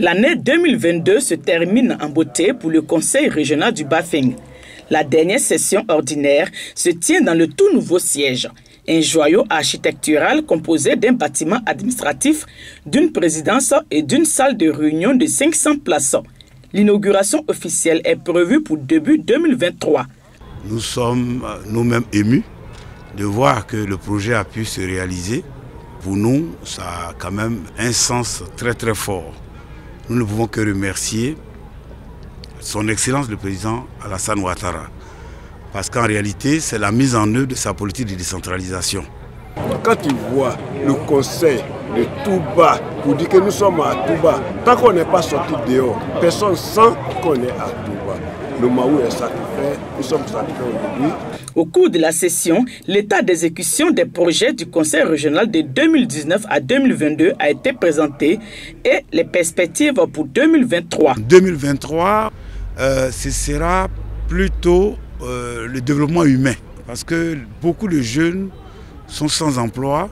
L'année 2022 se termine en beauté pour le Conseil régional du Bafing. La dernière session ordinaire se tient dans le tout nouveau siège, un joyau architectural composé d'un bâtiment administratif, d'une présidence et d'une salle de réunion de 500 places. L'inauguration officielle est prévue pour début 2023. Nous sommes nous-mêmes émus de voir que le projet a pu se réaliser. Pour nous, ça a quand même un sens très très fort. Nous ne pouvons que remercier son Excellence le Président Alassane Ouattara. Parce qu'en réalité, c'est la mise en œuvre de sa politique de décentralisation. Quand tu vois le conseil de Touba, pour dire que nous sommes à Touba, tant qu'on n'est pas sorti dehors, personne ne sent qu'on est à Touba. Le Maou est satisfait, nous sommes satisfaits aujourd'hui. Au cours de la session, l'état d'exécution des projets du Conseil régional de 2019 à 2022 a été présenté et les perspectives pour 2023. 2023, ce sera plutôt le développement humain, parce que beaucoup de jeunes sont sans emploi.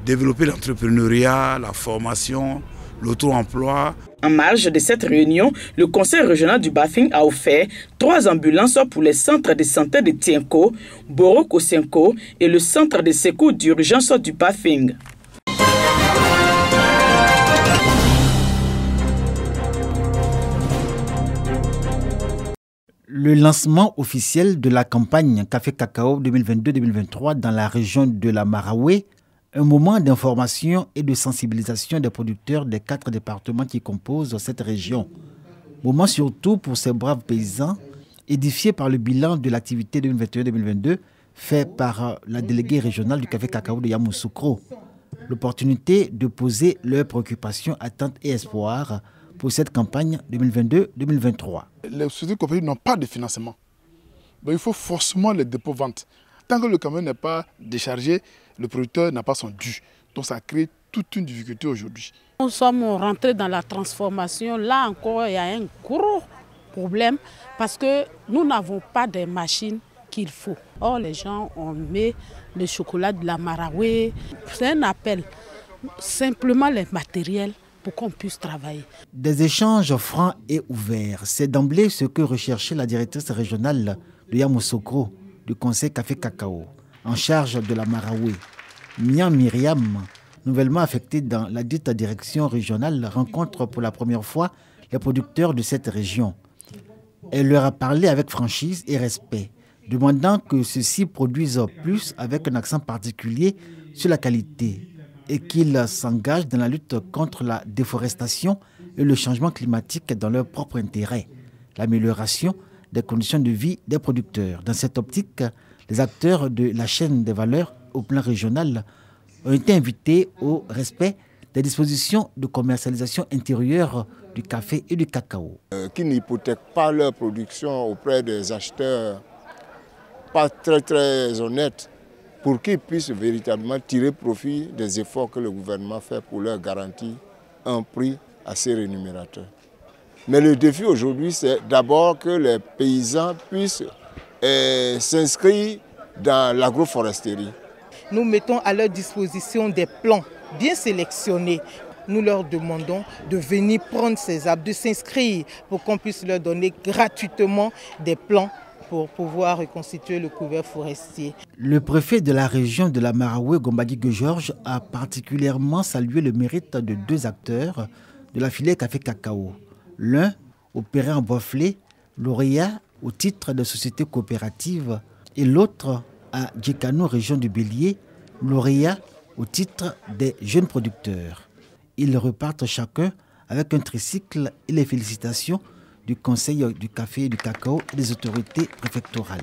Développer l'entrepreneuriat, la formation, l'auto-emploi. En marge de cette réunion, le Conseil régional du Bafing a offert 3 ambulances pour les centres de santé de Tienko, Boro-Kosenko et le centre de secours d'urgence du Bafing. Le lancement officiel de la campagne Café Cacao 2022-2023 dans la région de la Maraoué, un moment d'information et de sensibilisation des producteurs des 4 départements qui composent cette région. Moment surtout pour ces braves paysans, édifiés par le bilan de l'activité 2021-2022 fait par la déléguée régionale du Café Cacao de Yamoussoukro. L'opportunité de poser leurs préoccupations, attentes et espoirs pour cette campagne 2022-2023. Les sociétés coopératives n'ont pas de financement. Donc il faut forcément les dépôts-ventes. Tant que le camion n'est pas déchargé, le producteur n'a pas son dû. Donc ça crée toute une difficulté aujourd'hui. Nous sommes rentrés dans la transformation. Là encore, il y a un gros problème parce que nous n'avons pas de machines qu'il faut. Or, les gens ont mis le chocolat de la Maraoué. C'est un appel. Simplement les matériels pour qu'on puisse travailler. Des échanges francs et ouverts, c'est d'emblée ce que recherchait la directrice régionale de Yamoussoukro du Conseil Café Cacao, en charge de la Maraoué. Mian Myriam, nouvellement affectée dans la dite direction régionale, rencontre pour la première fois les producteurs de cette région. Elle leur a parlé avec franchise et respect, demandant que ceux-ci produisent plus avec un accent particulier sur la qualité et qu'ils s'engagent dans la lutte contre la déforestation et le changement climatique dans leur propre intérêt, l'amélioration des conditions de vie des producteurs. Dans cette optique, les acteurs de la chaîne des valeurs au plan régional ont été invités au respect des dispositions de commercialisation intérieure du café et du cacao. Qui n'hypothèquent pas leur production auprès des acheteurs pas très honnêtes, pour qu'ils puissent véritablement tirer profit des efforts que le gouvernement fait pour leur garantir un prix assez rémunérateur. Mais le défi aujourd'hui, c'est d'abord que les paysans puissent s'inscrire dans l'agroforesterie. Nous mettons à leur disposition des plans bien sélectionnés. Nous leur demandons de venir prendre ces arbres, de s'inscrire pour qu'on puisse leur donner gratuitement des plans pour pouvoir reconstituer le couvert forestier. Le préfet de la région de la Maraoué, Gombadi Georges, a particulièrement salué le mérite de 2 acteurs de la filière Café Cacao. L'un, opéré en Boiflé, lauréat au titre de société coopérative, et l'autre à Djekano, région du Bélier, lauréat au titre des jeunes producteurs. Ils repartent chacun avec un tricycle et les félicitations du Conseil du café et du cacao et des autorités préfectorales.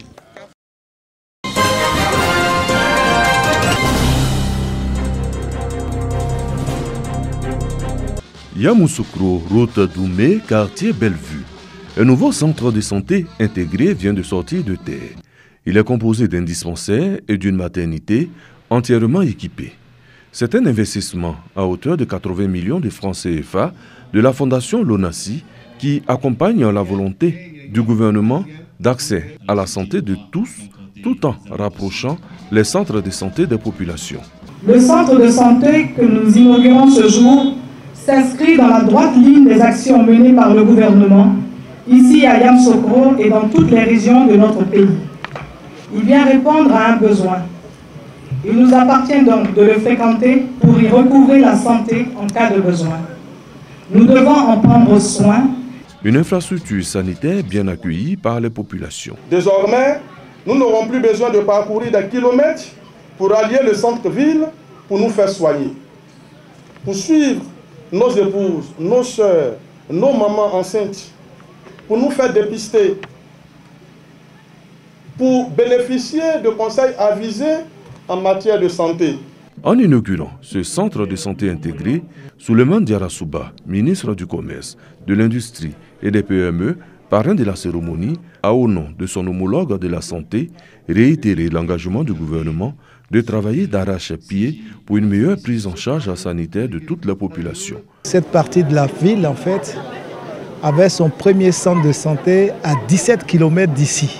Yamoussoukro, route d'Oumé, quartier Bellevue. Un nouveau centre de santé intégré vient de sortir de terre. Il est composé d'un dispensaire et d'une maternité entièrement équipée. C'est un investissement à hauteur de 80 millions de francs CFA de la fondation Lonassi qui accompagne la volonté du gouvernement d'accès à la santé de tous, tout en rapprochant les centres de santé des populations. Le centre de santé que nous inaugurons ce jour s'inscrit dans la droite ligne des actions menées par le gouvernement, ici à Yamoussoukro et dans toutes les régions de notre pays. Il vient répondre à un besoin. Il nous appartient donc de le fréquenter pour y recouvrer la santé en cas de besoin. Nous devons en prendre soin. Une infrastructure sanitaire bien accueillie par les populations. Désormais, nous n'aurons plus besoin de parcourir des kilomètres pour allier le centre-ville pour nous faire soigner. Pour suivre nos épouses, nos sœurs, nos mamans enceintes, pour nous faire dépister, pour bénéficier de conseils avisés en matière de santé. En inaugurant ce centre de santé intégré, Souleymane Diarra-Souba, ministre du Commerce, de l'Industrie et des PME, parrain de la cérémonie, a au nom de son homologue de la santé réitéré l'engagement du gouvernement de travailler d'arrache-pied pour une meilleure prise en charge sanitaire de toute la population. Cette partie de la ville, en fait, avait son premier centre de santé à 17 km d'ici.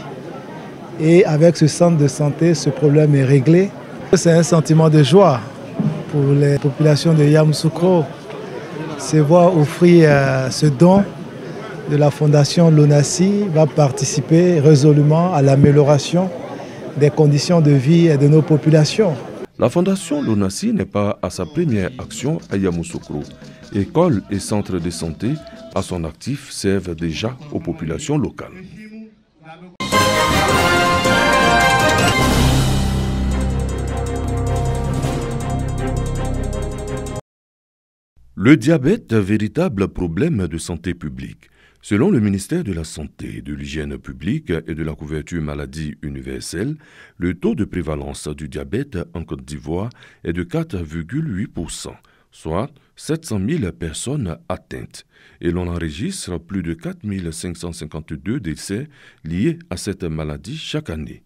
Et avec ce centre de santé, ce problème est réglé. C'est un sentiment de joie pour les populations de Yamoussoukro. Se voir offrir ce don de la fondation Lonassi va participer résolument à l'amélioration des conditions de vie de nos populations. La fondation Lonassi n'est pas à sa première action à Yamoussoukro. Écoles et centres de santé à son actif servent déjà aux populations locales. Le diabète, véritable problème de santé publique. Selon le ministère de la Santé, de l'Hygiène publique et de la couverture maladie universelle, le taux de prévalence du diabète en Côte d'Ivoire est de 4,8%, soit 700 000 personnes atteintes. Et l'on enregistre plus de 4 552 décès liés à cette maladie chaque année.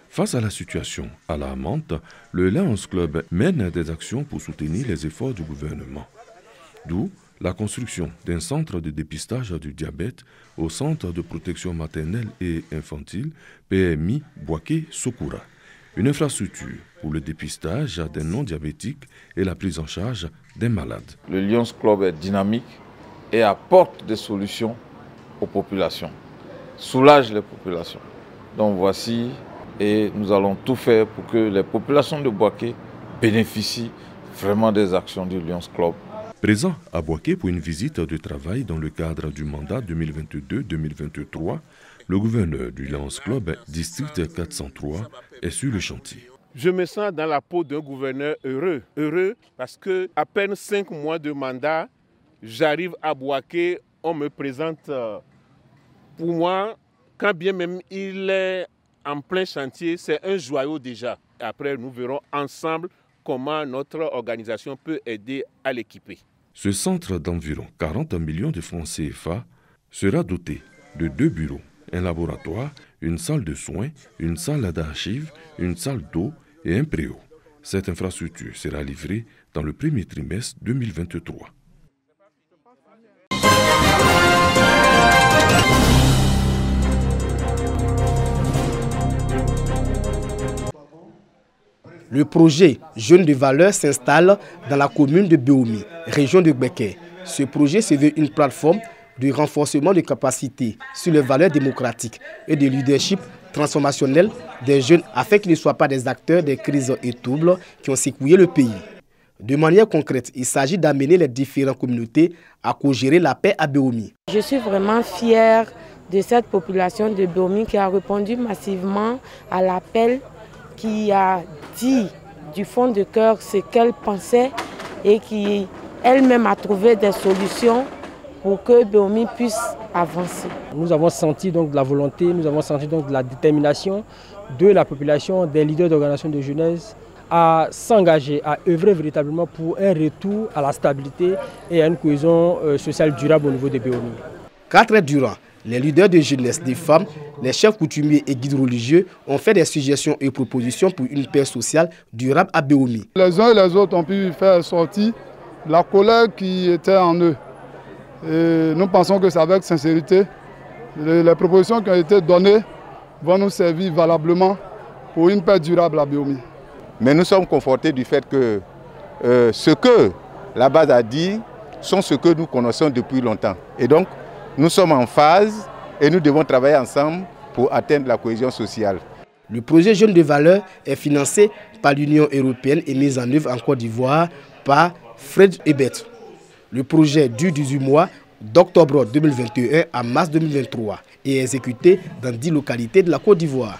Face à la situation alarmante, le Lions Club mène des actions pour soutenir les efforts du gouvernement. D'où la construction d'un centre de dépistage du diabète au Centre de protection maternelle et infantile PMI Bouaké-Sokoura. Une infrastructure pour le dépistage des non-diabétiques et la prise en charge des malades. Le Lions Club est dynamique et apporte des solutions aux populations, soulage les populations. Donc voici, et nous allons tout faire pour que les populations de Bouaké bénéficient vraiment des actions du Lions Club. Présent à Bouaké pour une visite de travail dans le cadre du mandat 2022-2023, le gouverneur du Lions Club, district 403, est sur le chantier. Je me sens dans la peau d'un gouverneur heureux. Heureux parce que à peine 5 mois de mandat, j'arrive à Bouaké, on me présente. Pour moi, quand bien même il est en plein chantier, c'est un joyau déjà. Après, nous verrons ensemble comment notre organisation peut aider à l'équiper. Ce centre d'environ 40 millions de francs CFA sera doté de 2 bureaux, un laboratoire, une salle de soins, une salle d'archives, une salle d'eau et un préau. Cette infrastructure sera livrée dans le premier trimestre 2023. Le projet Jeunes de valeur s'installe dans la commune de Béomi, région de Gbeke. Ce projet se veut une plateforme de renforcement de capacités sur les valeurs démocratiques et de leadership transformationnel des jeunes afin qu'ils ne soient pas des acteurs des crises et troubles qui ont secoué le pays. De manière concrète, il s'agit d'amener les différentes communautés à co-gérer la paix à Béomi. Je suis vraiment fière de cette population de Béomi qui a répondu massivement à l'appel, qui a dit du fond de cœur ce qu'elle pensait et qui elle-même a trouvé des solutions pour que Béomi puisse avancer. Nous avons senti donc de la volonté, nous avons senti donc de la détermination de la population, des leaders d'organisations de jeunesse à s'engager, à œuvrer véritablement pour un retour à la stabilité et à une cohésion sociale durable au niveau de Béomi. 4 ans durant, les leaders de jeunesse, des femmes, les chefs coutumiers et guides religieux ont fait des suggestions et propositions pour une paix sociale durable à Béomi. Les uns et les autres ont pu faire sortir la colère qui était en eux. Et nous pensons que c'est avec sincérité. Les propositions qui ont été données vont nous servir valablement pour une paix durable à Béomi. Mais nous sommes confortés du fait que ce que la base a dit sont ce que nous connaissons depuis longtemps. Et donc, nous sommes en phase et nous devons travailler ensemble pour atteindre la cohésion sociale. Le projet Jeunes de valeur est financé par l'Union européenne et mis en œuvre en Côte d'Ivoire par Fred Ebert. Le projet dure 18 mois, d'octobre 2021 à mars 2023, et est exécuté dans 10 localités de la Côte d'Ivoire.